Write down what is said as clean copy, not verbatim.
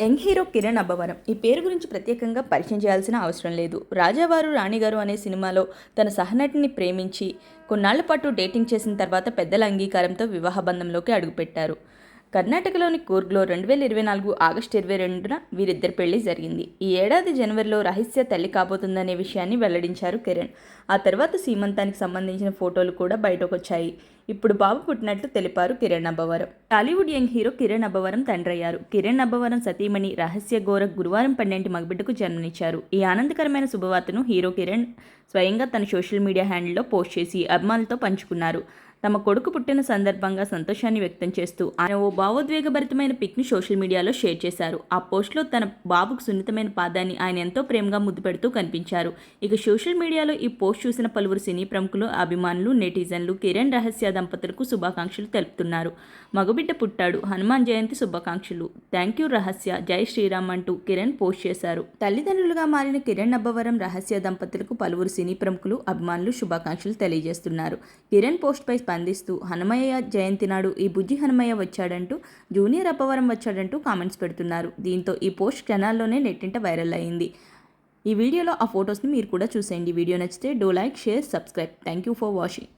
Young hero Kiran Abbavaram. ఈ పేరు గురించి ప్రత్యేకంగా పరిచయం చేయాల్సిన అవసరం లేదు. రాజావారు రాణిగారు అనే సినిమాలో తన సహనటిని ప్రేమించి కొన్నాళ్ల పాటు డేటింగ్ చేసిన తర్వాత పెద్దల అంగీకారంతో వివాహ బంధంలోకి అడుగుపెట్టారు. కర్ణాటకలోని కూర్గ్లో 2024 ఆగస్టు 22న వీరిద్దరి పెళ్లి జరిగింది. ఈ ఏడాది జనవరిలో రహస్య తల్లి కాబోతుందనే విషయాన్ని వెల్లడించారు కిరణ్. ఆ తర్వాత సీమంతానికి సంబంధించిన ఫోటోలు కూడా బయటకొచ్చాయి. ఇప్పుడు బాబు పుట్టినట్లు తెలిపారు Kiran Abbavaram. Tollywood young hero Kiran Abbavaram తండ్రయ్యారు. కిరణ్ అబ్బవరం సతీమణి రహస్య గోరఖ్ గురువారం 12 మగబిడ్డకు జన్మనిచ్చారు. ఈ ఆనందకరమైన శుభవార్తను హీరో కిరణ్ స్వయంగా తన సోషల్ మీడియా హ్యాండిల్లో పోస్ట్ చేసి అభిమానులతో పంచుకున్నారు. తమ కొడుకు పుట్టిన సందర్భంగా సంతోషాన్ని వ్యక్తం చేస్తూ ఆయన ఓ భావోద్వేగభరితమైన పిక్ని సోషల్ మీడియాలో షేర్ చేశారు. ఆ పోస్ట్లో తన బాబుకు సున్నితమైన పాదాన్ని ఆయన ఎంతో ప్రేమగా ముద్దు పెడుతూ కనిపించారు. ఇక సోషల్ మీడియాలో ఈ పోస్ట్ చూసిన పలువురు సినీ ప్రముఖులు, అభిమానులు, నెటిజన్లు కిరణ్ రహస్య దంపతులకు శుభాకాంక్షలు తెలుపుతున్నారు. మగబిడ్డ పుట్టాడు, హనుమాన్ జయంతి శుభాకాంక్షలు, థ్యాంక్ యూ రహస్య, జై శ్రీరామ్ అంటూ కిరణ్ పోస్ట్ చేశారు. తల్లిదండ్రులుగా మారిన కిరణ్ అబ్బవరం రహస్య దంపతులకు పలువురు సినీ ప్రముఖులు, అభిమానులు శుభాకాంక్షలు తెలియజేస్తున్నారు. కిరణ్ పోస్ట్పై స్పందిస్తూ హనుమయ్య జయంతి నాడు ఈ బుజ్జి హనుమయ్య వచ్చాడంటూ, జూనియర్ అబ్బవరం వచ్చాడంటూ కామెంట్స్ పెడుతున్నారు. దీంతో ఈ పోస్ట్ క్షణాల్లోనే నెట్టింట వైరల్ అయింది. ఈ వీడియోలో ఆ ఫొటోస్ని మీరు కూడా చూసేయండి. వీడియో నచ్చితే do like, share, subscribe. Thank you for watching.